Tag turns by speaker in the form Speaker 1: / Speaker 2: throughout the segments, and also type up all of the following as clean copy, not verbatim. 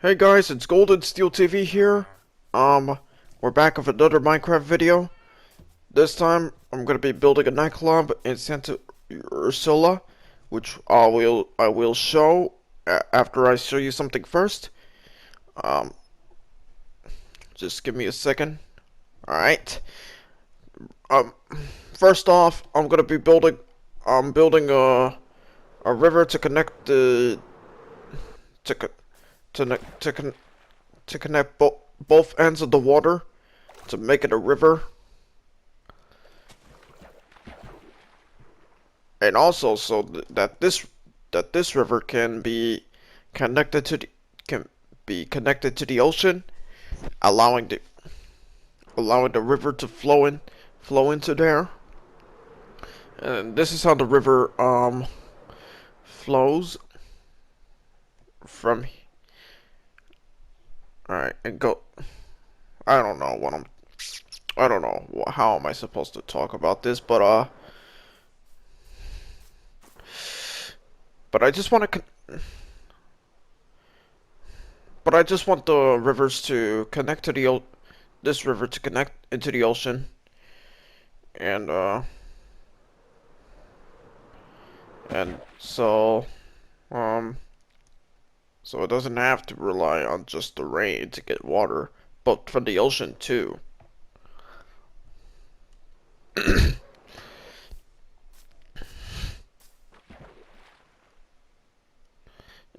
Speaker 1: Hey guys, it's GoldenSteelTV here. We're back with another Minecraft video. This time, I'm gonna be building a nightclub in Santa Ursula, which I will show after I show you something first. Um, just give me a second. All right. Um, First off, I'm gonna be building. I'm building a river to connect the to co- to con to connect both ends of the water to make it a river. And also so that this river connected to the can be connected to the ocean, allowing the river to flow into there. And this is how the river flows from. All right, and go. I don't know what I'm. I don't know how am I supposed to talk about this, but I just want to. But I just want the rivers to connect to this river to connect into the ocean, and and um so it doesn't have to rely on just the rain to get water, but from the ocean too.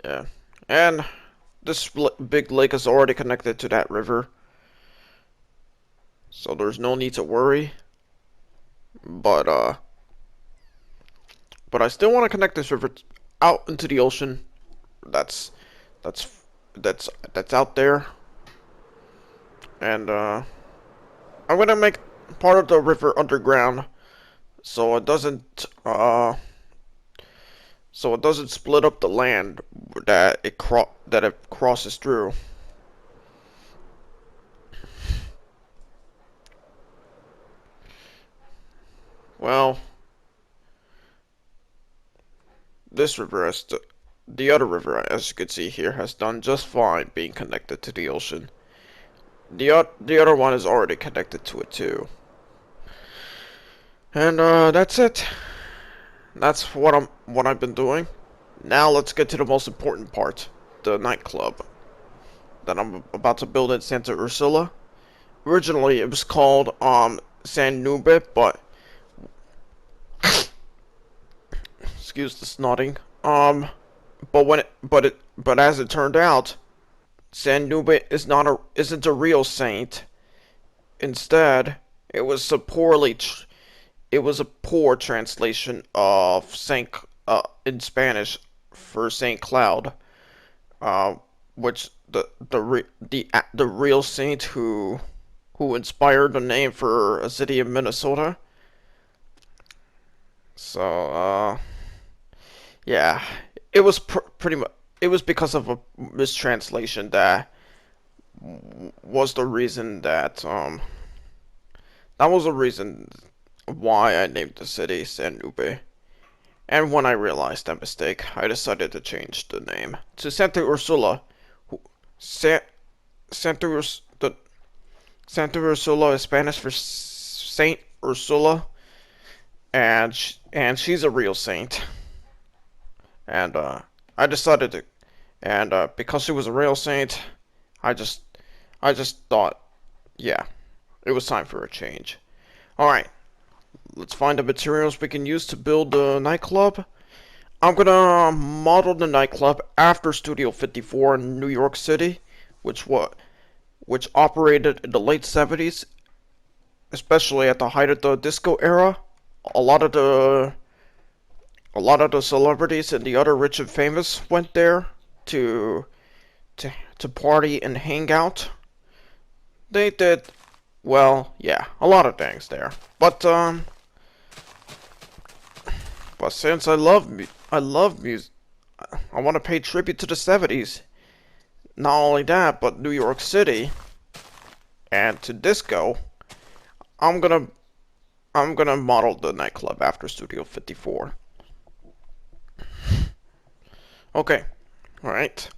Speaker 1: Yeah, and this big lake is already connected to that river, so there's no need to worry. But uh, but I still want to connect this river out into the ocean. That's that's that's out there, and I'm gonna make part of the river underground, so it doesn't split up the land that it crosses through. Well, this river has the other river, as you can see here, has done just fine being connected to the ocean. The other one is already connected to it too. And that's it. That's what I've been doing. Now let's get to the most important part, the nightclub that I'm about to build in Santa Ursula. Originally, it was called San Nube, but excuse the snotting. But as it turned out, San Nube isn't a real saint. Instead, it was a poor translation of Saint in Spanish for Saint Cloud, uh, which the real saint who inspired the name for a city in Minnesota. So yeah, it was pretty much it was because of a mistranslation that was the reason that was the reason why I named the city San Nube. And when I realized that mistake, I decided to change the name to Santa Ursula. Sa- Santa Urs the Santa Ursula is Spanish for Saint Ursula, and she's a real saint. And I decided to, and because she was a real saint, I just I just thought, yeah, it was time for a change. All right, let's find the materials we can use to build the nightclub. I'm gonna model the nightclub after Studio 54 in New York City, which operated in the late 70s, especially at the height of the disco era. A lot of the a lot of the celebrities and the other rich and famous went there to to party and hang out. They did, well, yeah, a lot of things there. But since I love music, I want to pay tribute to the 70s. Not only that, but New York City and to disco. I'm gonna I'm gonna model the nightclub after Studio 54. Okay, all right.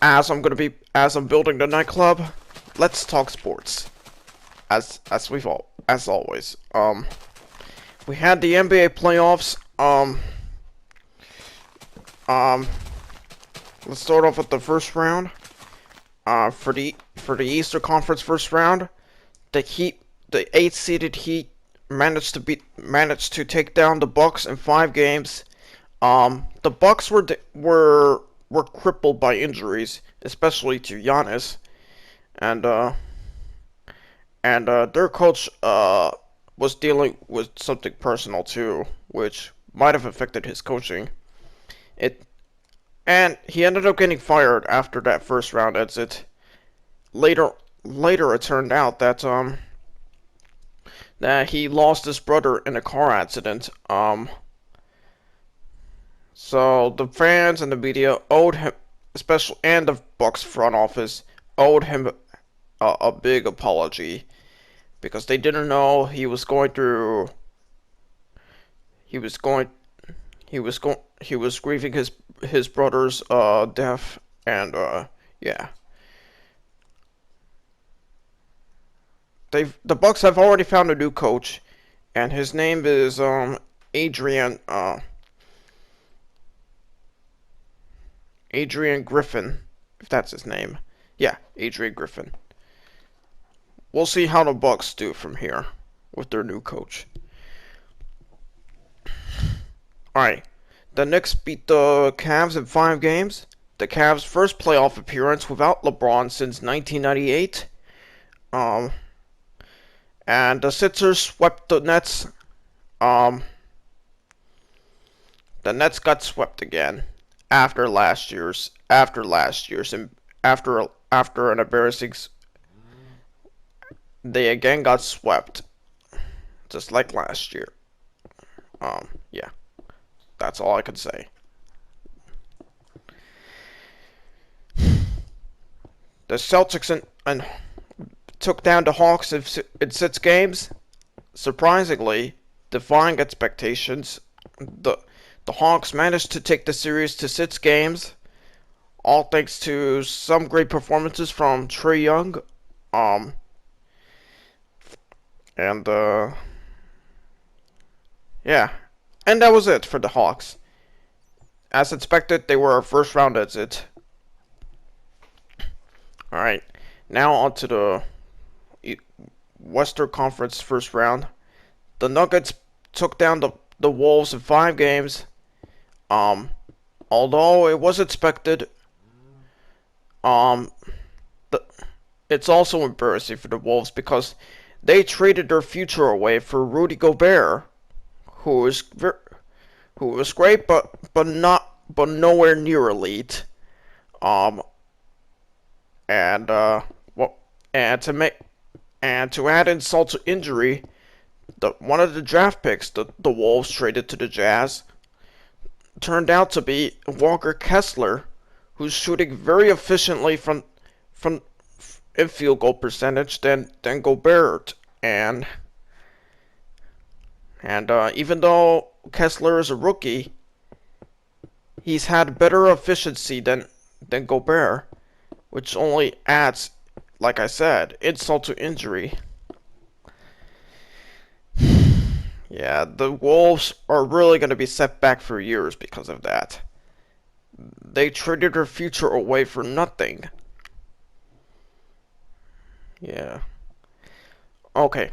Speaker 1: as I'm building the nightclub, let's talk sports. As always. We had the NBA playoffs. Um, let's start off with the first round. For the Eastern Conference first round, the 8 seeded Heat managed to take down the Bucks in 5 games. The Bucks were crippled by injuries, especially to Giannis, and their coach was dealing with something personal too, which might have affected his coaching. It and he ended up getting fired after that first round exit. Later, later it turned out that he lost his brother in a car accident. So the fans and the media owed him, especially and the Bucks front office owed him a big apology because they didn't know he was going he was grieving his brother's death, and yeah. The Bucks have already found a new coach, and his name is Adrian Adrian Griffin, if that's his name. Yeah, Adrian Griffin. We'll see how the Bucks do from here with their new coach. Alright, the Knicks beat the Cavs in 5 games. The Cavs' first playoff appearance without LeBron since 1998. And the Sixers swept the Nets. Um, the Nets got swept again after an embarrassing. They again got swept, just like last year. Yeah, that's all I could say. The Celtics and took down the Hawks in 6 games, surprisingly, defying expectations. The Hawks managed to take the series to 6 games, all thanks to some great performances from Trae Young. Um, and yeah, and that was it for the Hawks. As expected, they were a first round exit. All right, now on to the Western Conference first round. The Nuggets took down the Wolves in 5 games. Although it was expected, um, the, it's also embarrassing for the Wolves because they traded their future away for Rudy Gobert, who is who was great, but nowhere near elite. Um, and well, and to make and to add insult to injury, one of the draft picks the Wolves traded to the Jazz turned out to be Walker Kessler, who's shooting very efficiently from in field goal percentage than Gobert, and even though Kessler is a rookie, he's had better efficiency than Gobert, which only adds, like I said, insult to injury. Yeah, the Wolves are really going to be set back for years because of that. They traded their future away for nothing. Yeah. Okay,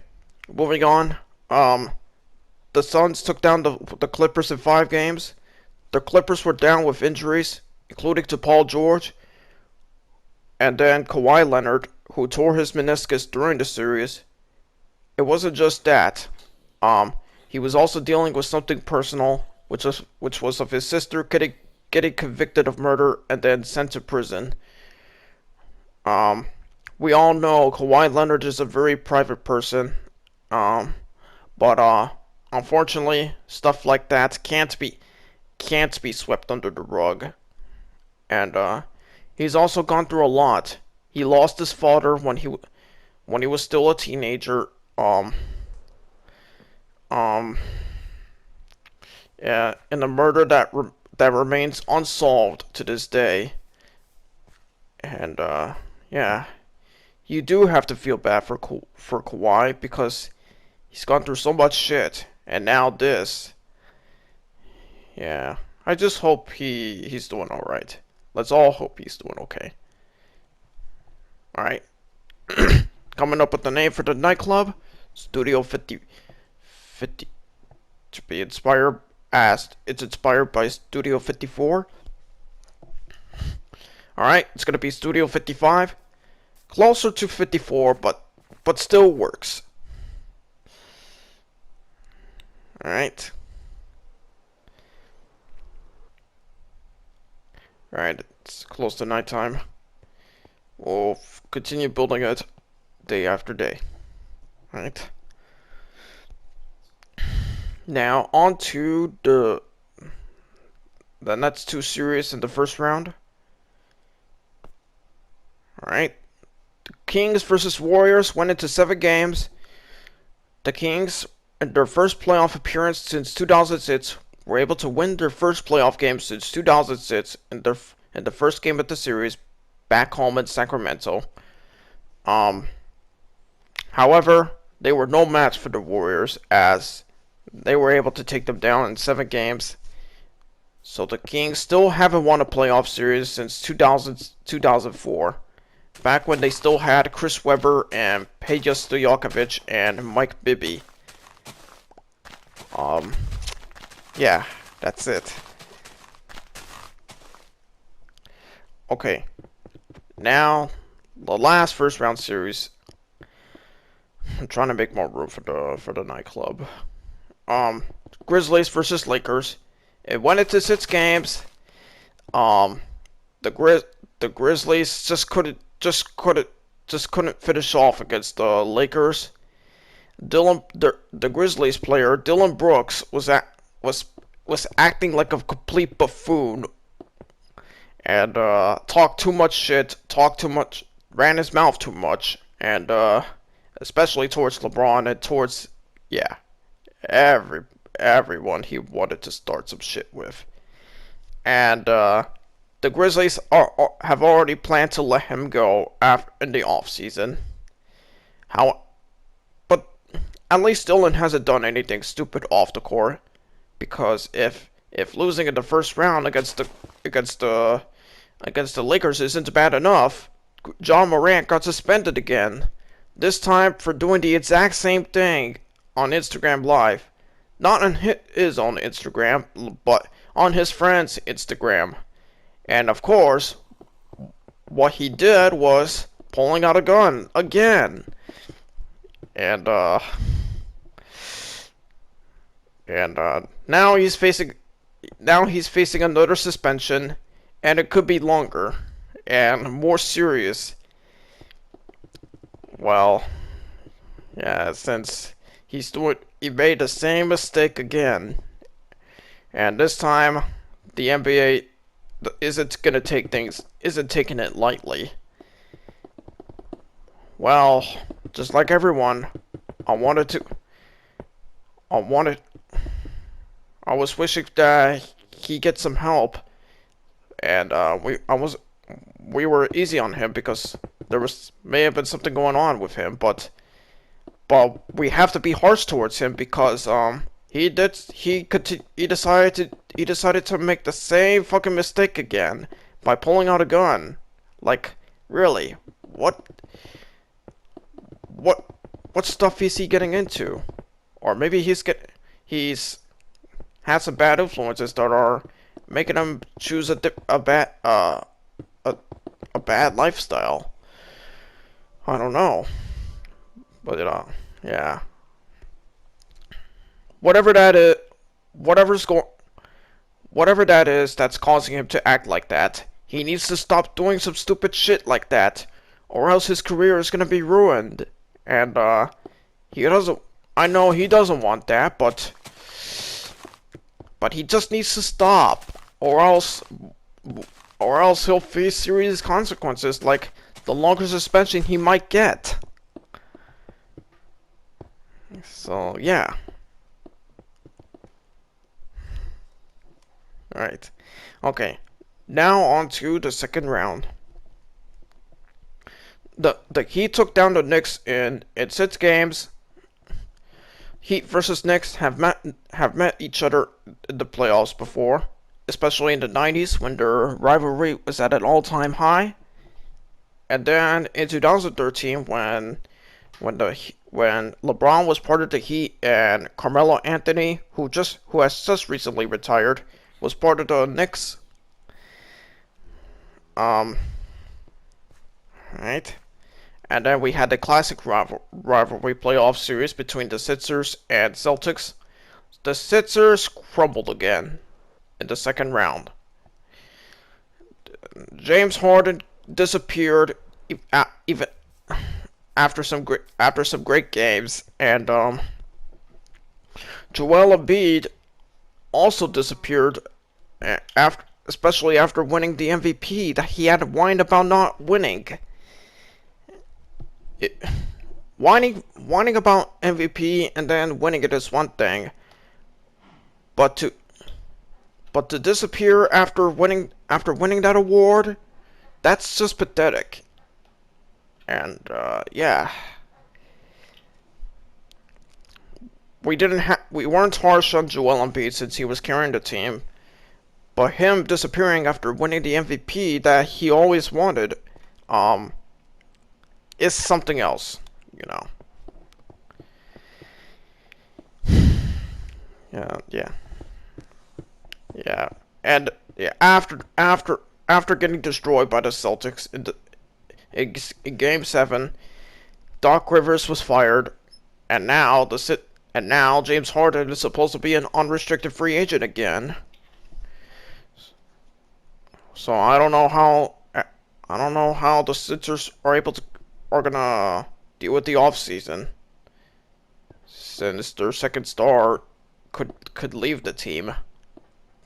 Speaker 1: moving on. The Suns took down the Clippers in 5 games. The Clippers were down with injuries, including to Paul George, and then Kawhi Leonard, who tore his meniscus during the series. It wasn't just that. He was also dealing with something personal, which was of his sister getting convicted of murder and then sent to prison. Um, we all know Kawhi Leonard is a very private person. But unfortunately, stuff like that can't be swept under the rug. And he's also gone through a lot. He lost his father when he was still a teenager. Um, yeah, in a murder that remains unsolved to this day. And yeah, you do have to feel bad for Kawhi because he's gone through so much shit, and now this. Yeah, I just hope he's doing all right. Let's all hope he's doing okay. All right. Coming up with the name for the nightclub, Studio 50 to be inspired as it's inspired by Studio 54. All right, it's gonna be Studio 55, closer to 54, but still works. All right. All right, it's close to nighttime. We'll continue building it day after day. All right. Now on to the Nets 2 series in the first round. Alright. The Kings versus Warriors went into 7 games. The Kings, in their first playoff appearance since 2006, were able to win their first playoff game since 2006 in the first game of the series back home in Sacramento. However, they were no match for the Warriors as they were able to take them down in 7 games. So the Kings still haven't won a playoff series since 2004. Back when they still had Chris Webber and Peja Stojakovic and Mike Bibby. Yeah, that's it. Okay, now the last first round series. I'm trying to make more room for the nightclub. Grizzlies versus Lakers. It went into 6 games. The Grizzlies just couldn't finish off against the Lakers. The Grizzlies player Dillon Brooks was acting like a complete buffoon and talked too much shit, ran his mouth too much, and especially towards LeBron and towards everyone he wanted to start some shit with. And the Grizzlies have already planned to let him go in the offseason. But at least Dillon hasn't done anything stupid off the court, because if losing in the first round against the Lakers isn't bad enough, John Morant got suspended again. This time for doing the exact same thing on Instagram Live. Not on his own Instagram, but on his friend's Instagram. And of course, what he did was pulling out a gun again. And now he's facing another suspension, and it could be longer and more serious. Well, yeah, since he made the same mistake again, and this time the NBA isn't taking it lightly. Well, just like everyone, I was wishing that he get some help, and we were easy on him because may have been something going on with him, but we have to be harsh towards him because he decided to make the same fucking mistake again by pulling out a gun. Like, really, what stuff is he getting into? Or maybe he's had some bad influences that are making him choose a bad lifestyle. I don't know, but yeah. Whatever that is that's causing him to act like that, he needs to stop doing some stupid shit like that, or else his career is gonna be ruined. And he doesn't. I know he doesn't want that, but he just needs to stop, or else he'll face serious consequences, like the longer suspension he might get. So yeah. Alright. Okay. Now on to the second round. the Heat took down the Knicks in 6 games. Heat versus Knicks have met each other in the playoffs before, especially in the 90s when their rivalry was at an all-time high. And then in 2013 when LeBron was part of the Heat and Carmelo Anthony, who has just recently retired, was part of the Knicks. Right. And then we had the classic rivalry playoff series between the Sixers and Celtics. The Sixers crumbled again in the second round. James Harden disappeared even after some great games, and Joel Embiid also disappeared especially after winning the MVP that he had whined about not winning. Whining about MVP and then winning it is one thing, but to disappear after winning that award, that's just pathetic. And yeah, we weren't harsh on Joel Embiid since he was carrying the team, but him disappearing after winning the MVP that he always wanted, is something else, you know. Yeah. And yeah, after getting destroyed by the Celtics in Game 7, Doc Rivers was fired, and now James Harden is supposed to be an unrestricted free agent again. So I don't know how the Sixers are gonna deal with the offseason, since their second star could leave the team.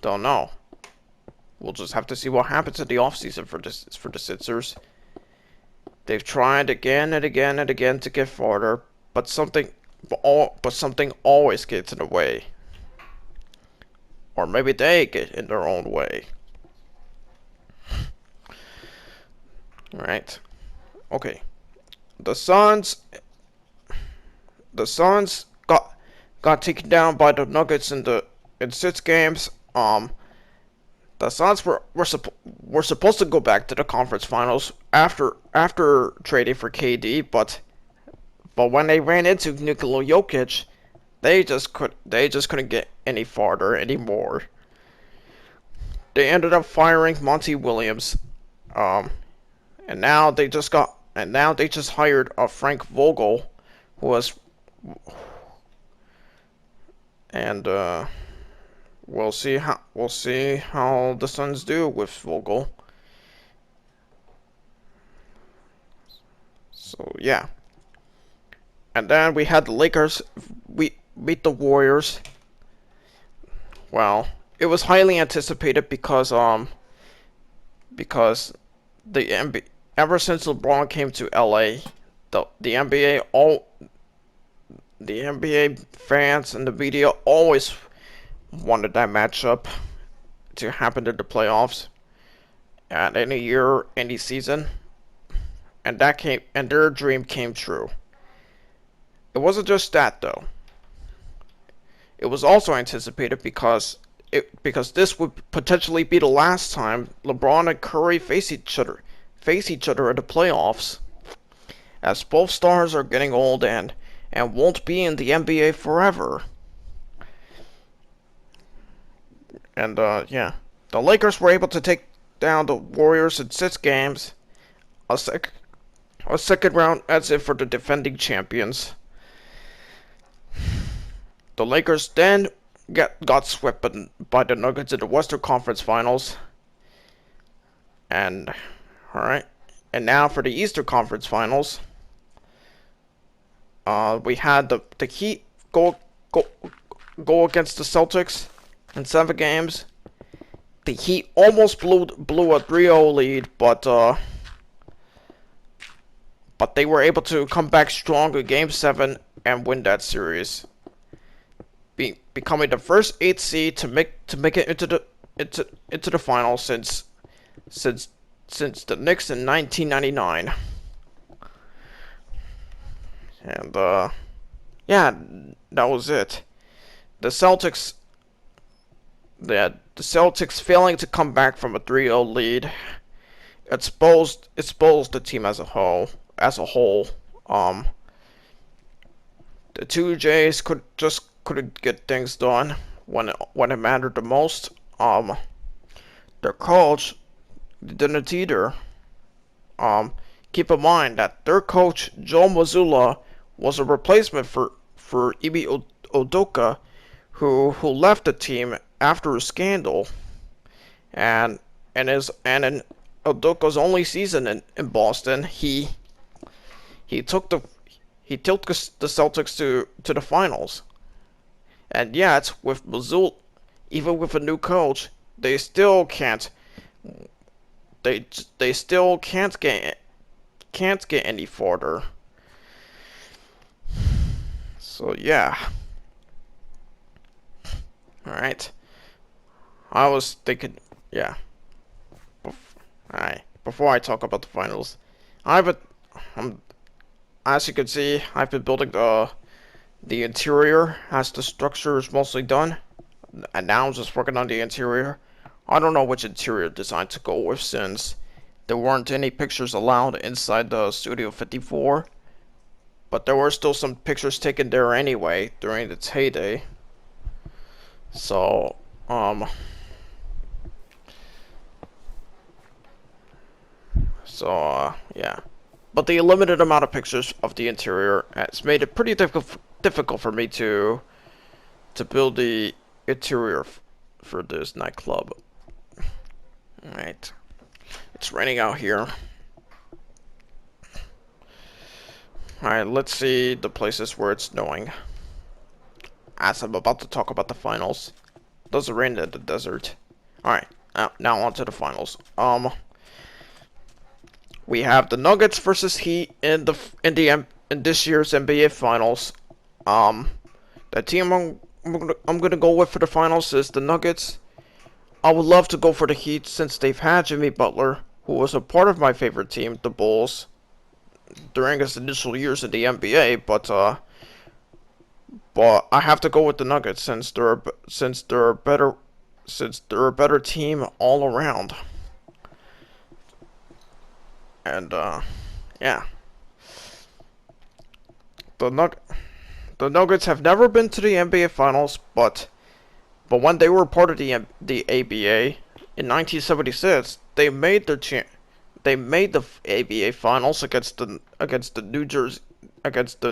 Speaker 1: Don't know. We'll just have to see what happens in the offseason for the Sixers. They've tried again and again and again to get farther, but something always gets in the way. Or maybe they get in their own way. Right. Okay. The Suns got taken down by the Nuggets in 6 games. The Suns were supposed to go back to the conference finals after trading for KD, but when they ran into Nikola Jokic, they just couldn't get any farther anymore. They ended up firing Monty Williams, and now they just hired Frank Vogel, who was, and we'll see how the Suns do with Vogel. So yeah, and then we had the Lakers beat the Warriors. Well, it was highly anticipated because the NBA, ever since LeBron came to LA, the NBA fans and the media always wanted that matchup to happen in the playoffs at any year, any season, and their dream came true. It wasn't just that though. It was also anticipated because this would potentially be the last time LeBron and Curry face each other in the playoffs, as both stars are getting old and won't be in the NBA forever. And yeah, the Lakers were able to take down the Warriors in 6 games, a second round exit for the defending champions. The Lakers then got swept by the Nuggets in the Western Conference Finals. And alright, and now for the Eastern Conference Finals, we had the Heat go against the Celtics in 7 games. The Heat almost blew a 3-0 lead, but they were able to come back strong in Game 7 and win that series, becoming the first 8th seed to make it into the finals since the Knicks in 1999. And yeah, that was it. The Celtics, the Celtics failing to come back from a 3-0 lead exposed the team as a whole. Um, the two Jays couldn't get things done when it mattered the most. Their coach didn't either. Keep in mind that their coach Joe Mazzulla was a replacement for Ime Udoka, who left the team after a scandal, and in Udoka's only season in Boston, he took the Celtics to the finals. And yet, with Mazzulla, even with a new coach, they still can't they still can't get any further. So yeah. All right. I was thinking, yeah. Alright. Before I talk about the finals, as you can see, I've been building the interior as the structure is mostly done, and now I'm just working on the interior. I don't know which interior design to go with since there weren't any pictures allowed inside the Studio 54, but there were still some pictures taken there anyway during its heyday. So, yeah. But the limited amount of pictures of the interior has made it pretty difficult for me to build the interior for this nightclub. Alright. It's raining out here. Alright, let's see the places where it's snowing. As I'm about to talk about the finals. Does it rain in the desert? Alright, now on to the finals. We have the Nuggets versus Heat in this year's NBA Finals. The team I'm gonna go with for the finals is the Nuggets. I would love to go for the Heat since they've had Jimmy Butler, who was a part of my favorite team, the Bulls, during his initial years in the NBA. But I have to go with the Nuggets since they're a better team all around. And yeah, the Nuggets have never been to the NBA Finals, but when they were part of the ABA in 1976, they made the ABA Finals against the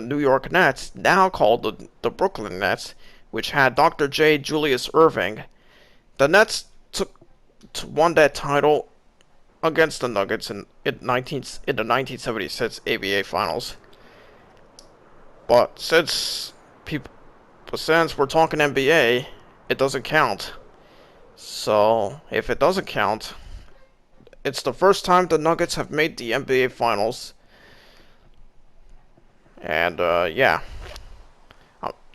Speaker 1: New York Nets, now called the Brooklyn Nets, which had Dr. J. Julius Erving. The Nets won that title against the Nuggets in the 1976 ABA Finals. But since we're talking NBA, it doesn't count. So if it doesn't count, it's the first time the Nuggets have made the NBA Finals. And yeah,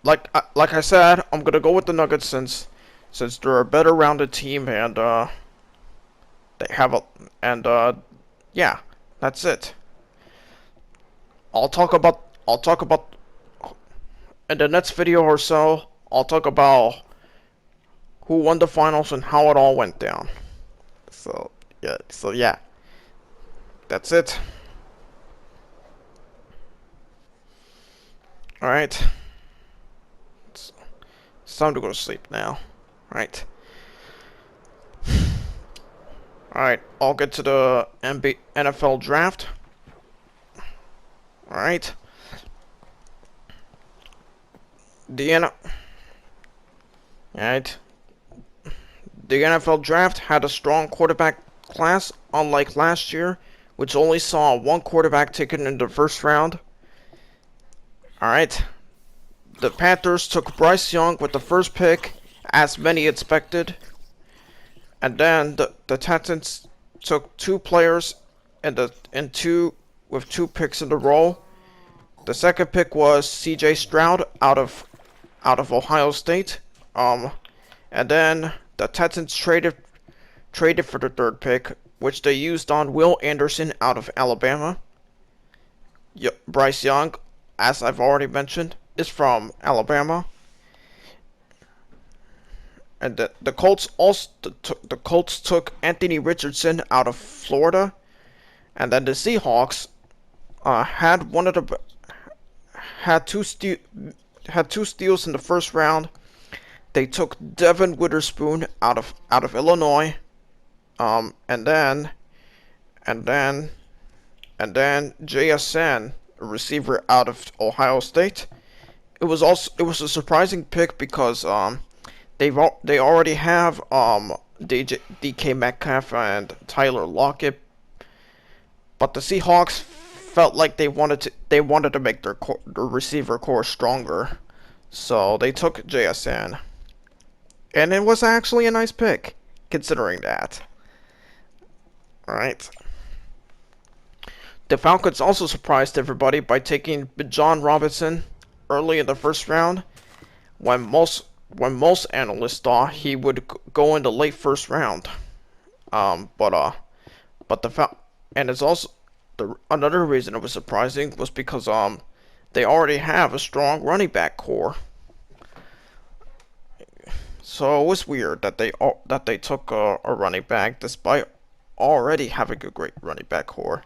Speaker 1: like I said, I'm gonna go with the Nuggets since they're a better rounded team and they have yeah, that's it. I'll talk about in the next video or so. I'll talk about who won the finals and how it all went down. So yeah, that's it. All right, it's time to go to sleep now. All right. Alright, I'll get to the NFL draft. Alright. The NFL draft had a strong quarterback class, unlike last year, which only saw one quarterback taken in the first round. Alright. The Panthers took Bryce Young with the first pick, as many expected. And then the Texans took two players with two picks in the row. The second pick was C.J. Stroud out of Ohio State. And then the Texans traded for the third pick, which they used on Will Anderson out of Alabama. Bryce Young as I've already mentioned, is from Alabama, and the Colts also the Colts took Anthony Richardson out of Florida, and then the Seahawks had one of the had two ste- had two steals in the first round. They took Devin Witherspoon out of Illinois, and then and then and then JSN, a receiver out of Ohio State. It was a surprising pick because they already have DK Metcalf and Tyler Lockett, but the Seahawks felt like they wanted to make their receiver core stronger, so they took JSN, and it was actually a nice pick considering that. All right. The Falcons also surprised everybody by taking John Robinson early in the first round, when most analysts thought he would go in the late first round. But and it's also another reason it was surprising was because they already have a strong running back core. So it was weird that they took a running back despite already having a great running back core.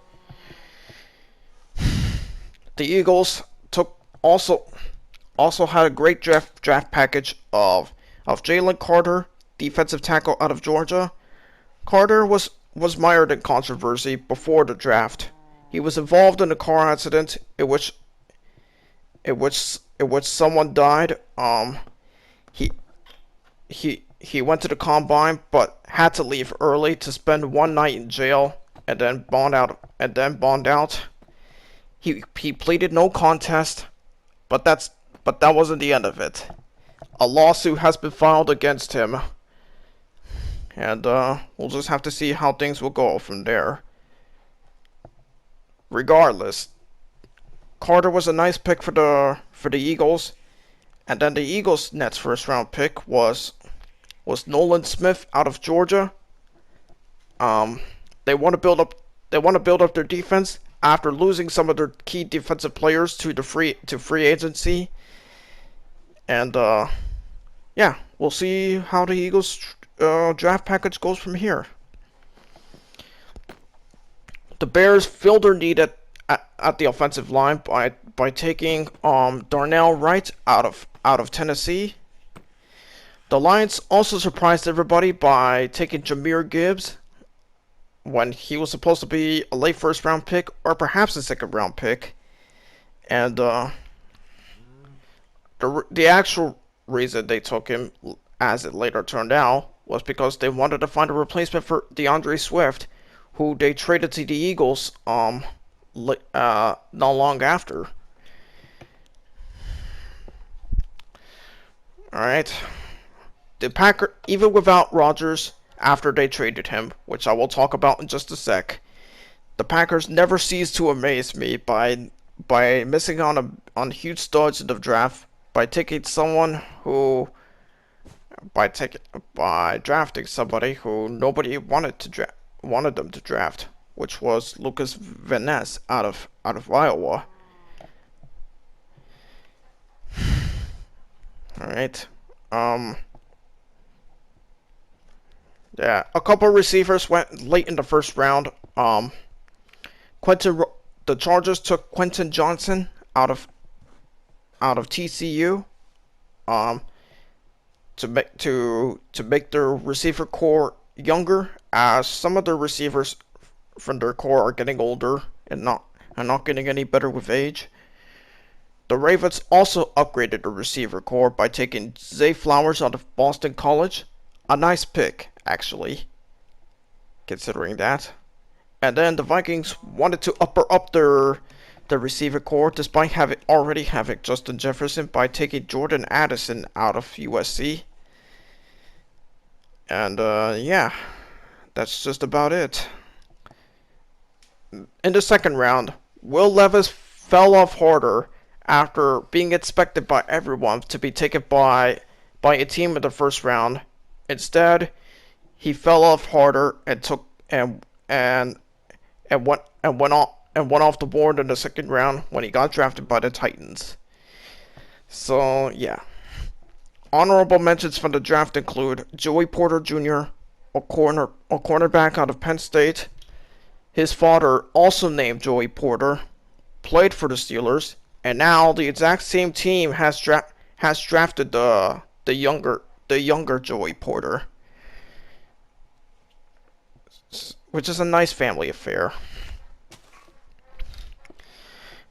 Speaker 1: The Eagles took also had a great draft package of Jalen Carter, defensive tackle out of Georgia. Carter was mired in controversy before the draft. He was involved in a car accident in which someone died. He he went to the combine but had to leave early to spend one night in jail and then bond out. He pleaded no contest, but that wasn't the end of it. A lawsuit has been filed against him, and we'll just have to see how things will go from there. Regardless, Carter was a nice pick for the Eagles, and then the Eagles' next first round pick was Nolan Smith out of Georgia. They want to build up their defense after losing some of their key defensive players to free agency. And yeah, we'll see how the Eagles draft package goes from here. The Bears filled their need at the offensive line by taking Darnell Wright out of Tennessee. The Lions also surprised everybody by taking Jahmyr Gibbs when he was supposed to be a late first round pick or perhaps a second round pick. And the actual reason they took him, as it later turned out, was because they wanted to find a replacement for DeAndre Swift, who they traded to the Eagles not long after. Alright. The Packers, even without Rodgers, after they traded him, which I will talk about in just a sec, the Packers never ceased to amaze me by missing on huge studs in the draft, by taking someone who by drafting somebody who nobody wanted them to draft, which was Lucas Van Ness out of Iowa. All right. Yeah, a couple receivers went late in the first round. The Chargers took Quentin Johnson out of TCU, to make their receiver core younger, as some of their receivers from their core are getting older and not getting any better with age. The Ravens also upgraded the receiver core by taking Zay Flowers out of Boston College. A nice pick, actually, considering that. And then the Vikings wanted to upper up their receiver core despite already having Justin Jefferson by taking Jordan Addison out of USC. And yeah, that's just about it. In the second round, Will Levis fell off harder after being expected by everyone to be taken by a team in the first round. Instead, he fell off harder and went and went off the board in the second round when he got drafted by the Titans. So, yeah. Honorable mentions from the draft include Joey Porter Jr., a cornerback out of Penn State. His father, also named Joey Porter, played for the Steelers, and now the exact same team has drafted the younger Joey Porter, which is a nice family affair.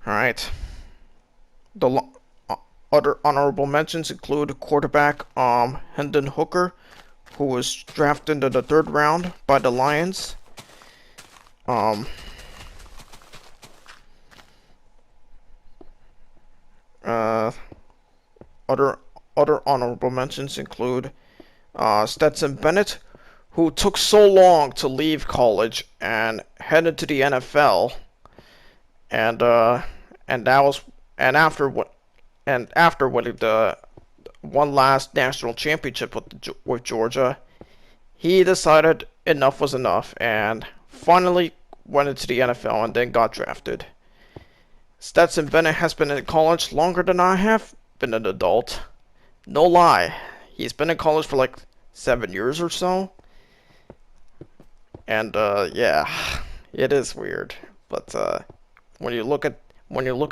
Speaker 1: All right. The other honorable mentions include quarterback Hendon Hooker, who was drafted in the 3rd round by the Lions. Other honorable mentions include Stetson Bennett, who took so long to leave college and head into the NFL, and after winning the one last national championship with Georgia, he decided enough was enough and finally went into the NFL and then got drafted. Stetson Bennett has been in college longer than I have been an adult. No lie, he's been in college for like 7 years or so. And yeah, it is weird. But when you look at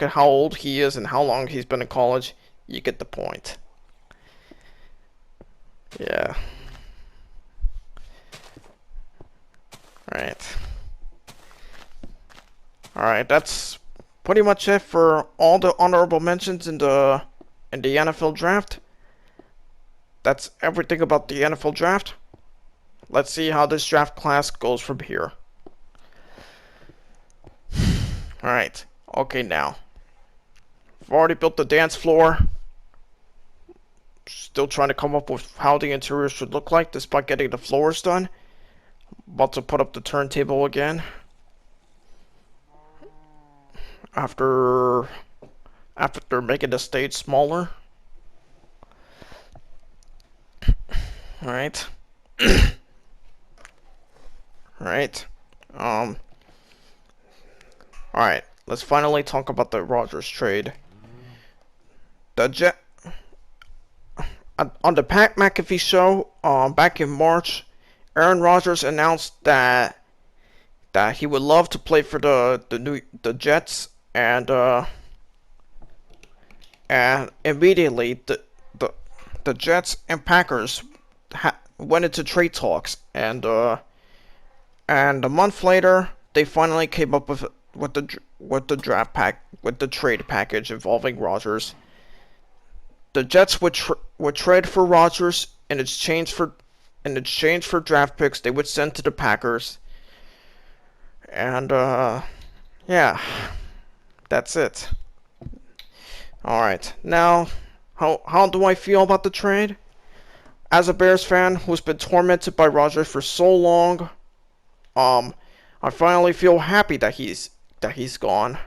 Speaker 1: how old he is and how long he's been in college, you get the point. Yeah. Alright, that's pretty much it for all the honorable mentions in the NFL draft. That's everything about the NFL draft. Let's see how this draft class goes from here. Alright, okay now. I've already built the dance floor. Still trying to come up with how the interior should look like despite getting the floors done. About to put up the turntable again. After making the stage smaller. Alright. Alright. Alright, let's finally talk about the Rodgers trade. On the Pat McAfee show, back in March, Aaron Rodgers announced that he would love to play for the Jets, and immediately the Jets and Packers went into trade talks, and a month later they finally came up with the trade package involving Rodgers. The Jets would trade for Rodgers in exchange for draft picks they would send to the Packers. And yeah, that's it. All right, now how do I feel about the trade? As a Bears fan who's been tormented by Rodgers for so long, I finally feel happy that he's gone.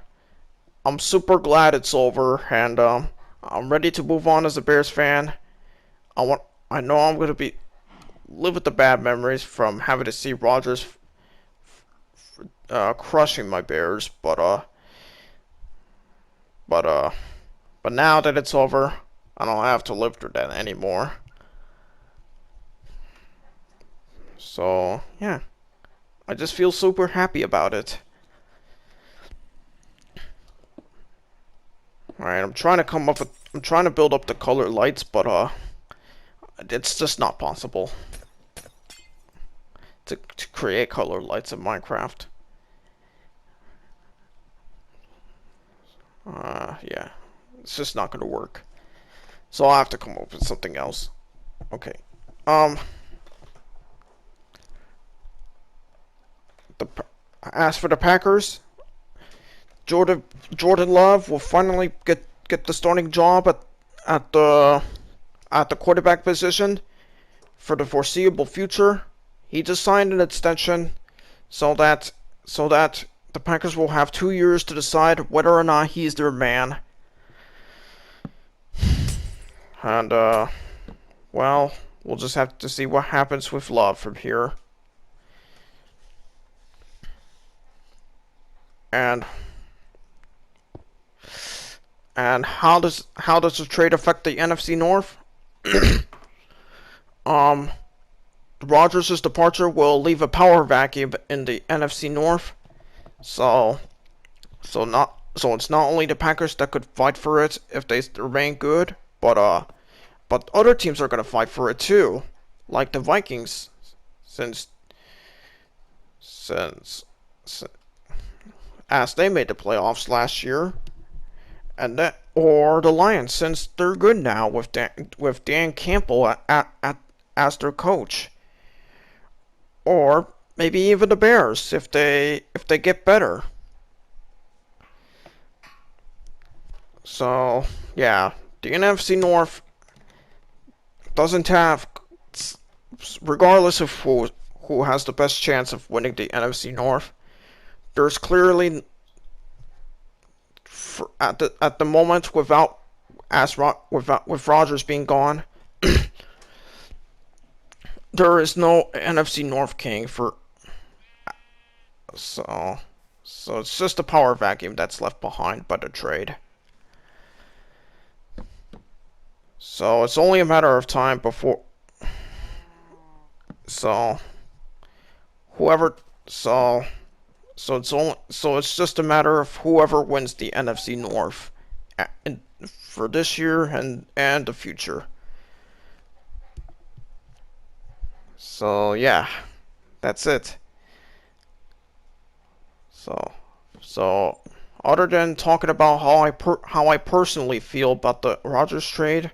Speaker 1: I'm super glad it's over, and I'm ready to move on as a Bears fan. I know I'm gonna live with the bad memories from having to see Rodgers crushing my Bears, but now that it's over, I don't have to live through that anymore. So yeah, I just feel super happy about it. Alright, I'm trying to build up the color lights, but it's just not possible to create color lights in Minecraft. Yeah, it's just not gonna work. So I'll have to come up with something else. Okay. As for the Packers, Jordan Love will finally get the starting job at the quarterback position for the foreseeable future. He just signed an extension so that the Packers will have 2 years to decide whether or not he's their man. And well, we'll just have to see what happens with Love from here. and how does the trade affect the NFC North? um, Rodgers' departure will leave a power vacuum in the NFC North. So it's not only the Packers that could fight for it if they remain good, but other teams are gonna fight for it too, like the Vikings, since since, since as they made the playoffs last year, and that or the Lions since they're good now with Dan Campbell as their coach, or maybe even the Bears if they get better. So yeah, the NFC North doesn't have, regardless of who has the best chance of winning the NFC North. There's clearly at the moment with Rodgers being gone, there is no NFC North king for so so it's just a power vacuum that's left behind by the trade. So it's only a matter of time before so whoever so it's just a matter of whoever wins the NFC North for this year and the future. So yeah, that's it. So so other than talking about how I personally feel about the Rodgers trade,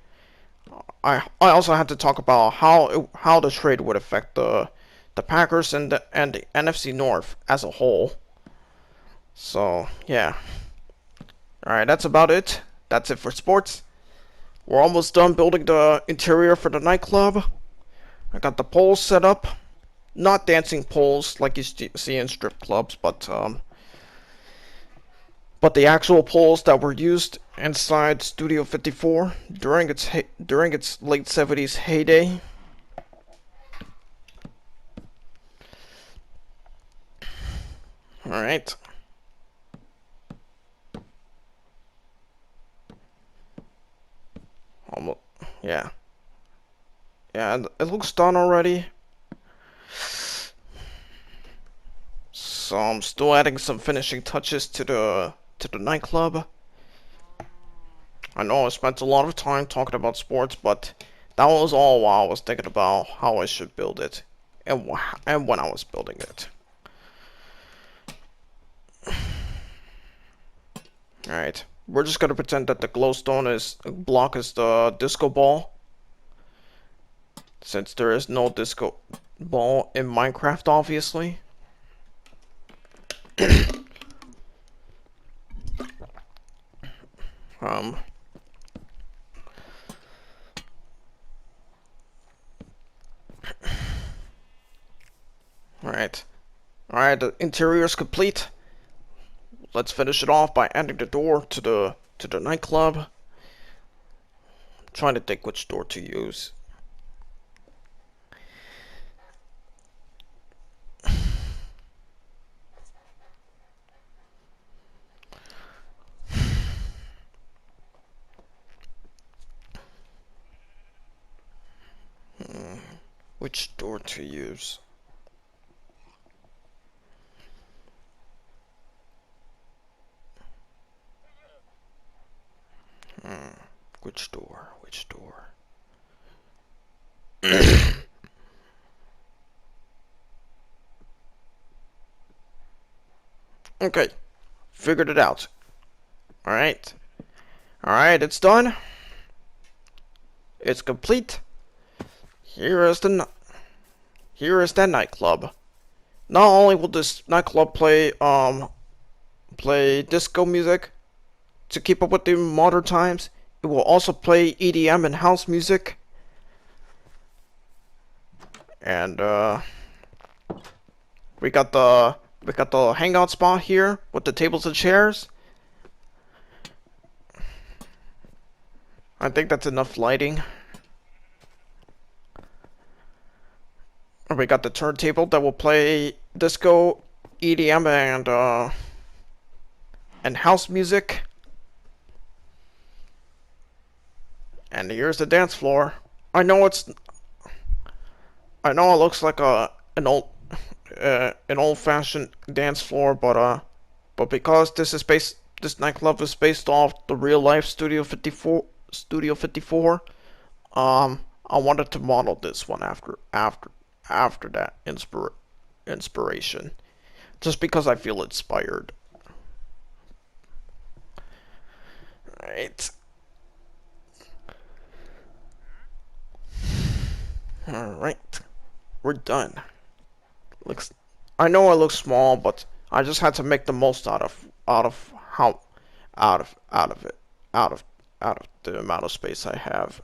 Speaker 1: I also had to talk about how the trade would affect the Packers and the NFC North as a whole. So yeah, all right, that's about it. That's it for sports. We're almost done building the interior for the nightclub. I got the poles set up, not dancing poles like you see in strip clubs, but the actual poles that were used inside Studio 54 during its late 70s heyday. All right. Almost, yeah. Yeah, it looks done already. So I'm still adding some finishing touches to the nightclub. I know I spent a lot of time talking about sports, but that was all while I was thinking about how I should build it and when I was building it. Alright, we're just gonna pretend that the glowstone block is the disco ball, since there is no disco ball in Minecraft, obviously. um. Alright. Alright, the interior is complete. Let's finish it off by adding the door to the nightclub. I'm trying to think which door to use. Which door to use? Which door? Which door? Okay, figured it out. Alright. Alright, it's done. It's complete. Here is that nightclub. Not only will this nightclub play disco music to keep up with the modern times, it will also play EDM and house music. And we got the hangout spot here with the tables and chairs. I think that's enough lighting. We got the turntable that will play disco, EDM, and house music. And here's the dance floor. I know it looks like an old-fashioned dance floor, but because this nightclub is based off the real life Studio 54, I wanted to model this one after that inspiration, just because I feel inspired. Right. Alright. We're done. I know I look small, but I just had to make the most out of it, out of the amount of space I have.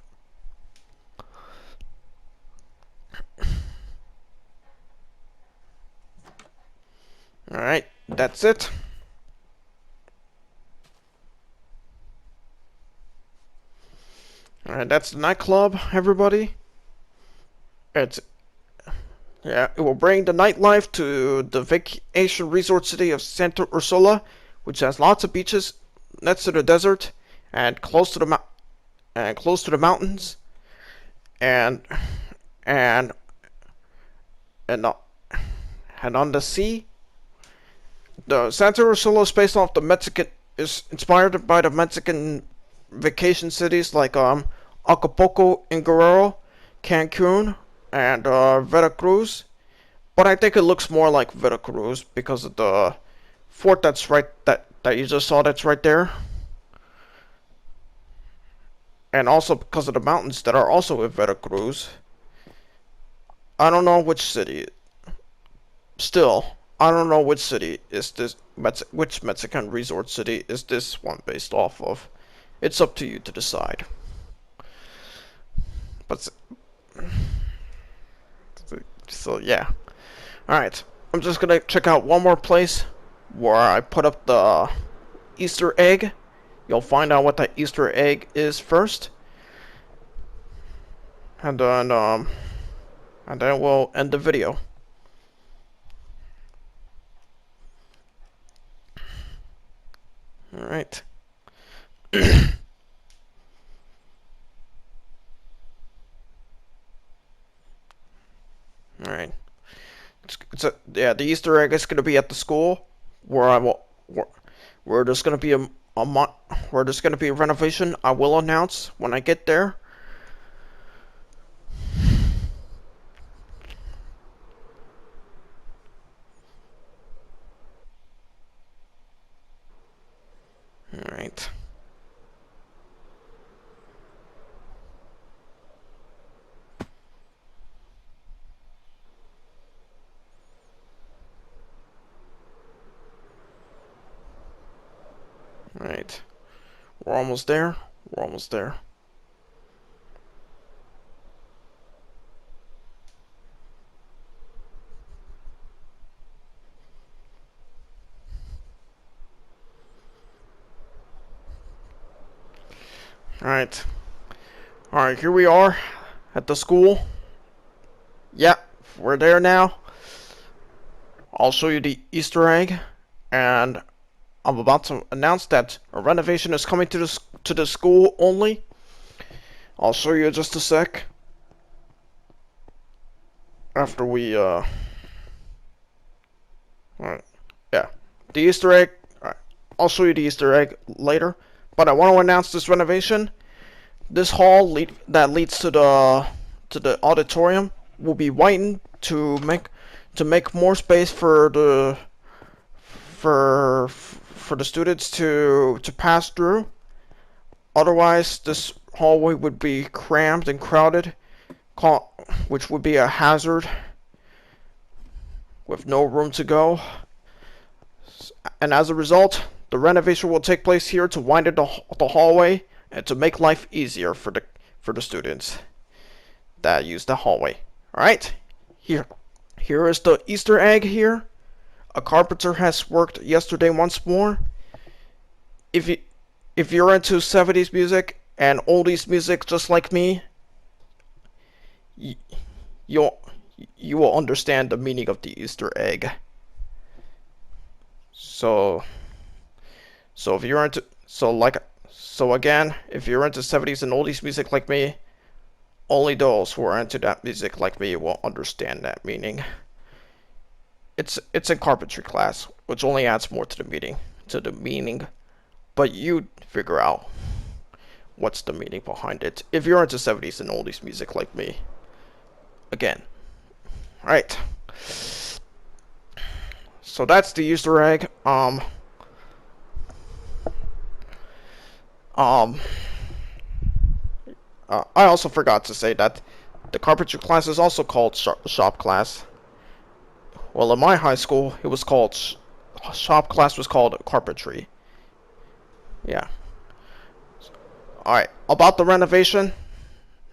Speaker 1: Alright, that's it. Alright, that's the nightclub, everybody. It will bring the nightlife to the vacation resort city of Santa Ursula, which has lots of beaches next to the desert and close to the mountains, and and and uh, and on the sea. The Santa Ursula is based off is inspired by the Mexican vacation cities like Acapulco in Guerrero, Cancun, and Veracruz. But I think it looks more like Veracruz because of the fort that you just saw that's right there. And also because of the mountains that are also in Veracruz. I don't know which city. Still, I don't know which city is this, which Mexican resort city is this one based off of. It's up to you to decide. But, so yeah. Alright, I'm just gonna check out one more place where I put up the Easter egg. You'll find out what that Easter egg is first. And then we'll end the video. Alright. Alright. The Easter egg is gonna be at the school where there's gonna be where there's gonna be a renovation. I will announce when I get there. Alright. Alright. We're almost there. We're almost there. Alright. Alright, here we are at the school. Yep, we're there now. I'll show you the Easter egg, and I'm about to announce that a renovation is coming to the school only. I'll show you in just a sec. After we alright. Yeah. The Easter egg. Alright. I'll show you the Easter egg later. But I want to announce this renovation. This hall that leads to the auditorium will be widened to make more space for the students to pass through. Otherwise, this hallway would be crammed and crowded, which would be a hazard with no room to go. And as a result, the renovation will take place here to widen the hallway and to make life easier for the students that use the hallway. All right, here is the Easter egg here. A carpenter has worked yesterday once more. If you're into 70s music and oldies music just like me, you will understand the meaning of the Easter egg. So So if you're into, so again, if you're into 70s and oldies music like me, only those who are into that music like me will understand that meaning. It's a carpentry class, which only adds more to the meaning. But you figure out what's the meaning behind it if you're into 70s and oldies music like me. Again, alright. So that's the Easter egg. I also forgot to say that the carpentry class is also called shop class. Well, in my high school, it was called shop class was called carpentry. Yeah. Alright, about the renovation,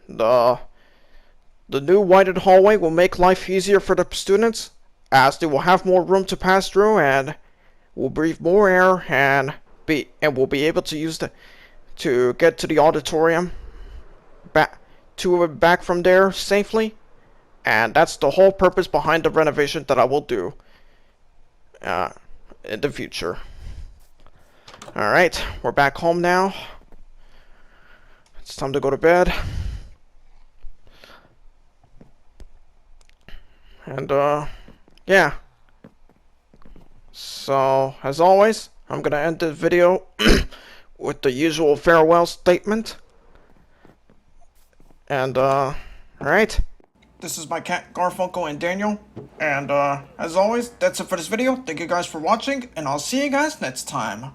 Speaker 1: the new widened hallway will make life easier for the students, as they will have more room to pass through and will breathe more air and will be able to use to get to the auditorium back from there safely. And that's the whole purpose behind the renovation that I will do in the future. Alright, we're back home now. It's time to go to bed. And, yeah. So, as always, I'm gonna end the video with the usual farewell statement. And, alright. This is my cat, Garfunkel and Daniel. And, as always, that's it for this video. Thank you guys for watching, and I'll see you guys next time.